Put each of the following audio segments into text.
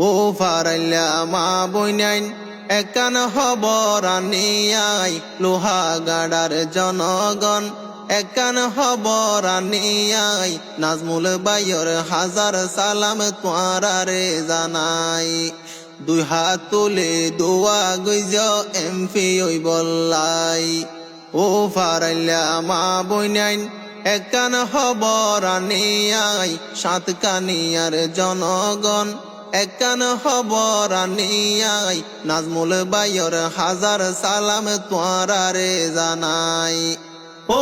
ও ফারাইলা মা বইনাইন একান খবর আনিয়াই লোহাগাড়ার জনগণ একান খবর আনিয়াই নাজমুল বাইর হাজার সালাম তোয়ারারে জানাই দুই হাত তুলে দোয়া গইজ এমপি ওই বললাই ও ফারাইলা মা বইনাইন একান খবর আনিয়াই সাতকানিয়ার জনগণ একান খবর আনিয়াই নাজমুল বাইর হাজার সালাম তোয়ারারে জানাই ও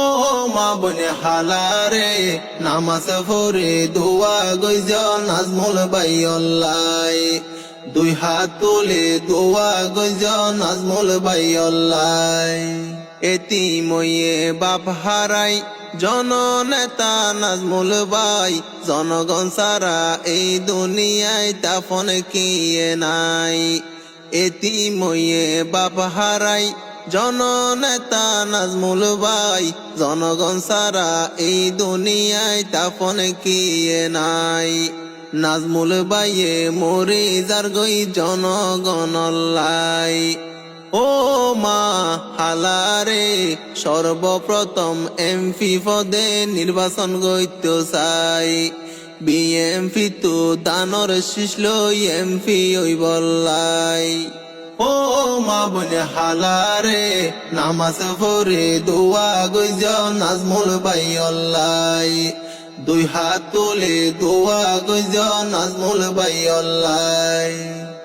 মা বনে হালারে নামাজ পড়ে দোয়া গইজ নাজমুল বাইল্লাই দুই হাত তুলে দোয়া গইজ নাজমুল বাইল্লাই এতিময়ে বাপ হারাই জননেতা নাজমুল বাই জনগণ সারা এই দুনিয়ায় তাফন কিয়ে নাই এতিময়ে বাপ হারাই জননেতা নাজমুল বাই জনগণ সারা এই দুনিয়ায় তাফন কিয়ে নাই নাজমুল বাইয়ে মরে যার গই জনগণল্লাই ও মা হালারে সর্বপ্রথম এমপি পদে নির্বাচন গইত চাই বিএমপি তো দানর শিশল এমপি ওই বললাই ও মা বনে হালারে নামাজ পড়ে দোয়া গইজ নাজমুল বাইল্লাই দুই হাত তুলে দোয়া গইজ নাজমুল বাইল্লাই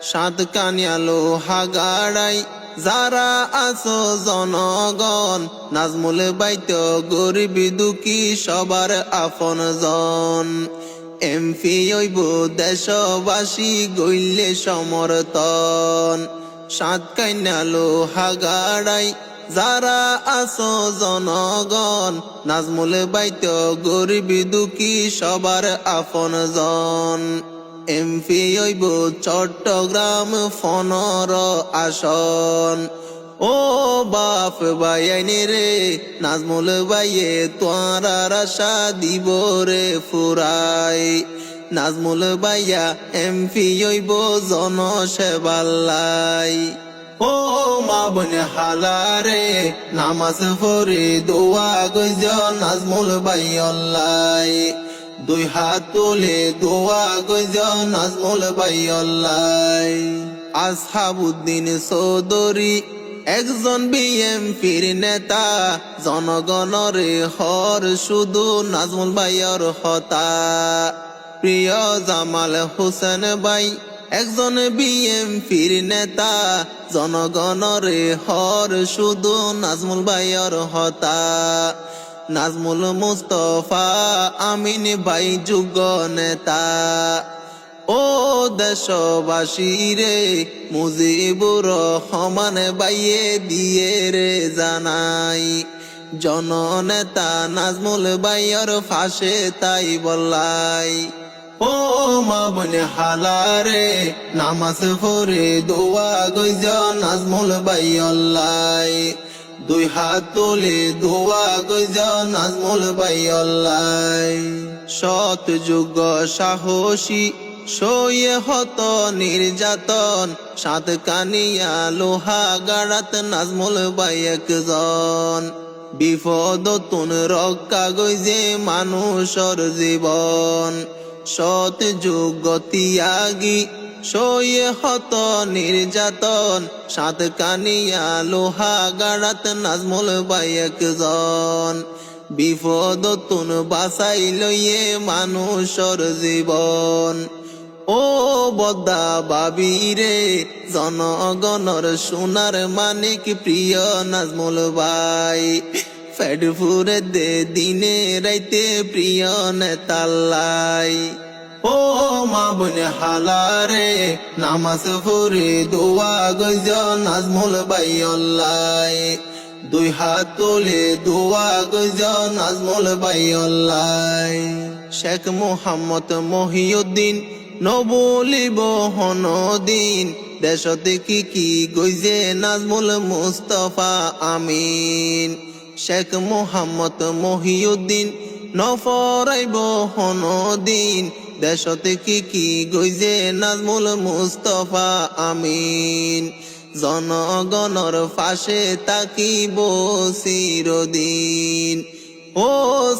সাত কানিয়ালো হাগাড়াই যারা আছো জনগণ নাজমুল বাইত গরিব দুঃখী সবার আপন জন এমপি হইব দেশবাসী গইলে সমর্থন সাত কানিয়ালো হাগাড়াই যারা আছো জনগণ নাজমুল বাইত গরিব দুঃখী সবার আপন জন এমপি হইব চট্টগ্রাম 15 আসন ও বাপ বাইয়াইনি রে নাজমুল বাইয়ে তোয়ার আশা দিব রে ফুরাই নাজমুল বাইয়া এমপি হইব জনসেবাল্লাই ও মা বনে হালারে নামাজ পড়ে দোয়া গইজ নাজমুল বাইল্লাই দুই হাত তুলে দোয়া গইজ নাজমুল বাইল্লাই আসহাবুদ্দিন চৌধুরী একজন বিএমপির নেতা জনগণরে হর শুধু নাজমুল বাইর হতা প্রিয় জামাল হোসেন বাই একজন বিএমপির নেতা জনগণরে হর শুধু নাজমুল বাইর হতা নাজমুল মুস্তফা আমিন বাই যুগ নেতা ও দেশবাসী রে মুজিবুর রহমান বাইয়ে দিয়ে রে জানাই জননেতা নাজমুল বাইর ফাঁসে তাই বললাই ও মা বনে হালারে নামাজ পড়ে দোয়া গইজ নাজমুল বাইল্লাই দুই হাত তুলে দোয়া গইজ নাজমুল বাইল্লাই সৎ যুগ সাহসী সইয়ে হত নির্যাতন সাত কানিয়া লোহাগাড়াত নাজমুল বাই একজন বিপদ তুন রক্ষা গইজে মানুষর জীবন সৎ যুগ ত্যাগী সইয়ে হত নির্যাতন সাত কানিয়া লোহাগাড়াত নাজমুল বাই একজন বিপদ তুন বাঁচাই লইয়ে মানুষর জীবন ও বদ্দা বাবিরে জনগণর সোনার মানিক প্রিয় নাজমুল বাই ফেডফুরে দে দিনে রাইতে প্রিয় নেতাল্লাই ও মা বনে হালারে নামাজ পড়ে দোয়া গইজ নাজমুল বাইল্লাই দুই হাত তুলে দোয়া গইজ নাজমুল বাইল্লাই শেখ মোহাম্মদ মহিউদ্দিন নবলিব হনদিন দেশতে কি গইজে নাজমুল মুস্তফা আমিন শেখ মোহাম্মদ মহিউদ্দিন নফরাইব হনদিন দেশতে কি গইজে নাজমুল মুস্তফা আমিন জনগণর পাশে তাকিব চিরদিন ও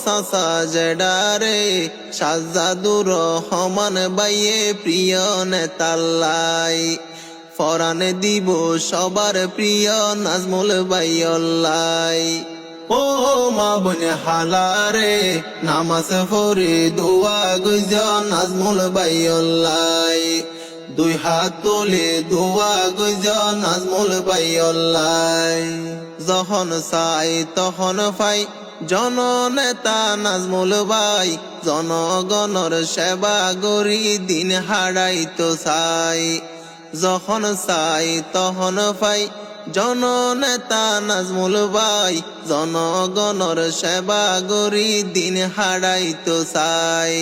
সাসা জেডারে শাহজাদুর রহমান বাইয়ে প্রিয় নেতাল্লাই ফরানে দিব সবার প্রিয় নাজমুল বাইল্লাই ও মা বনে হালারে নামাজ পড়ে দোয়া গুজ নাজমুল বাইল্লাই দুই হাত তুলে দোয়া গুজ নাজমুল বাইল্লাই যখন চাই তখন পাই জননেতা নাজমুল বাই জনগণর সেবা গরি দিন হারাইতো চাই যখন চাই তখন পাই জননেতা নাজমুল বাই জনগণর সেবা গরি দিন হারাইতো চাই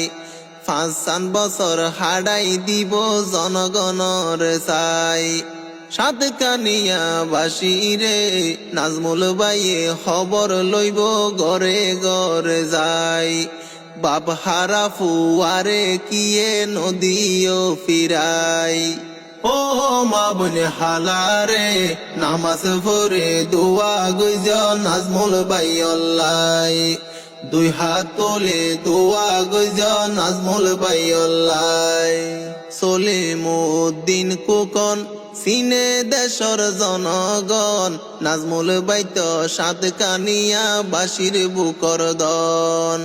৫ বছর হারাই দিব জনগণর চাই সাতকানিয়া বাসিরে নাজমুল বাইয়ে খবর লইব গরে গরে যাই বাপ হারা ফুয়ারে কিয়ে নদীও ফিরাই ও মা বনে হালারে নামাজ পড়ে দোয়া গুজ নাজমুল বাইল্লাই দুই হাত তোলে দোয়া গুজ নাজমুল বাইল্লাই সলিমউদ্দিন কুকন সিনে দেশর জনগণ নাজমুল বাইত সাতকানিয়া বাসির বুকর দন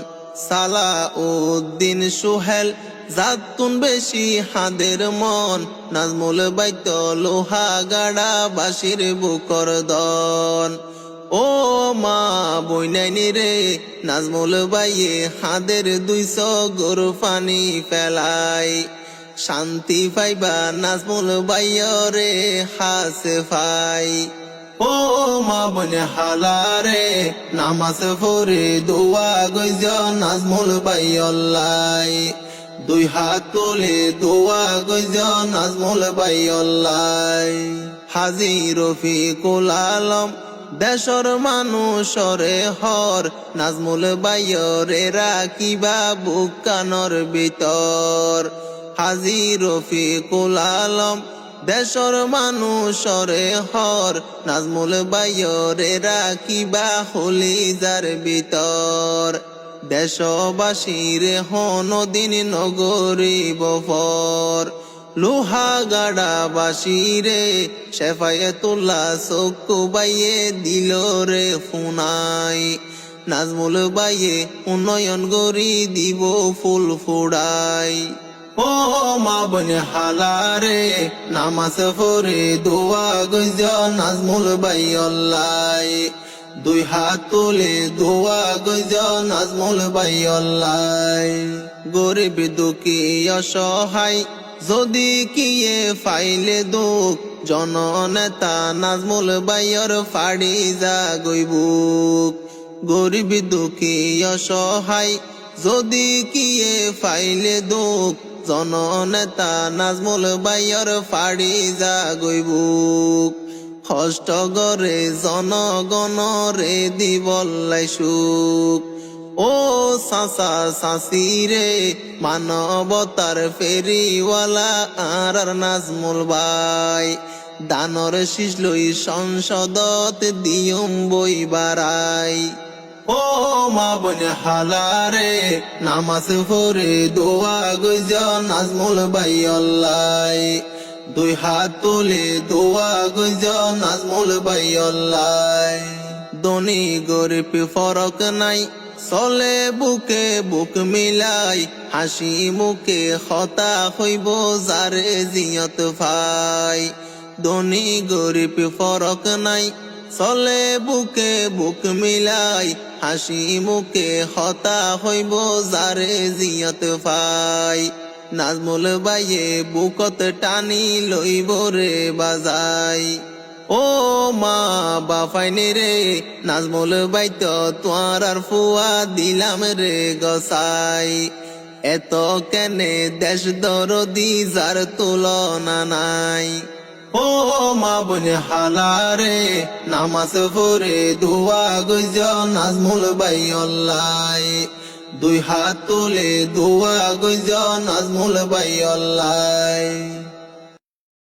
সালাউদ্দিন সোহেল জাতুন বেশি হাদের মন নাজমুল বাইত লোহা গাড়া বাসির বুকর দন ও মা বইনাইনি রে নাজমুল বাইয়ে হাদের 200 গরু পানি ফেলাই শান্তি পাইবা নাজমুল বাইয়রে হাসে ফাই ও মা বনে হালারে নামাজ পড়ে দোয়া গুজ নাজমুল বাইল্লাই দুই হাত তুলে দোয়া গুজ নাজমুল বাইল্লাই হাজী রফিকুল আলম দেশর মানুষরে হর নাজমুল বাইয়রে রাখিবা বুকানর ভিতর হাজী রফিকুল আলম দেশর মানুষরে হর নাজমুল বাইয়রে রাখিবা হলিজার ভিতর দেশবাসীরে হনদিন নগরী বফর লোহা গাড়া বাসিরে শেফায়েতুল্লাহ চক্ষু বাইয়ে দিল রে ফুনাই নাজমুল বাইয়ে উন্নয়ন গরি দিব ফুল ফুড়াই ও মা বনে হালারে নামাজ পড়ে দোয়া গুজ নাজমুল বাইল্লাই দুই হাত তুলে দোয়া গুজ নাজমুল বাইল্লাই গরিব দুঃখী অসহায় যদি কিয়ে ফাইলে দুঃখ জননেতা নাজমুল বাইয়র ফাড়ি যা গইবুক গরিব দুঃখী অসহায় যদি কিয়ে ফাইলে দুঃখ জননেতা নাজমুল বাইয়র ফাড়ি যা গইবুক কষ্ট গরে জনগণরে দিবল্লাই সুখ ও সাসা সাসিরে মানবতার ফেরিওয়ালা আর নাজমুল বাই দানর শীষ লই সংসদত দিয়ম বই বাড়াই ও মা বনে হালারে নামাজ পড়ে দোয়া গুজ নাজমুল বাইল্লাই দুই হাত তুলে দোয়া গুজ নাজমুল বাইল্লাই ধনী গরিব ফরক নাই চলে বুকে বুক মিলাই হাসি মুখে হতা হইব যারে জিয়ত ভাই ধনী গরিব ফরক নাই চলে বুকে বুক মিলাই হাসি মুখে হতা হইব যারে জিয়ত ভাই নাজমুল বাইয়ে বুকত টানি লইব রে বাজাই ও মা বাফাইনি রে নাজমুল বাইত তোয়ার আর ফুয়া দিলাম রে গসাই এত কেনে দেশ দরদি যার তুলনা নাই ও মা বনে হালারে নামাজ পড়ে দোয়া গুজ নাজমুল বাইল্লাই দুই হাত তুলে দোয়া গইজ নাজমুল ভাই আল্লাহ।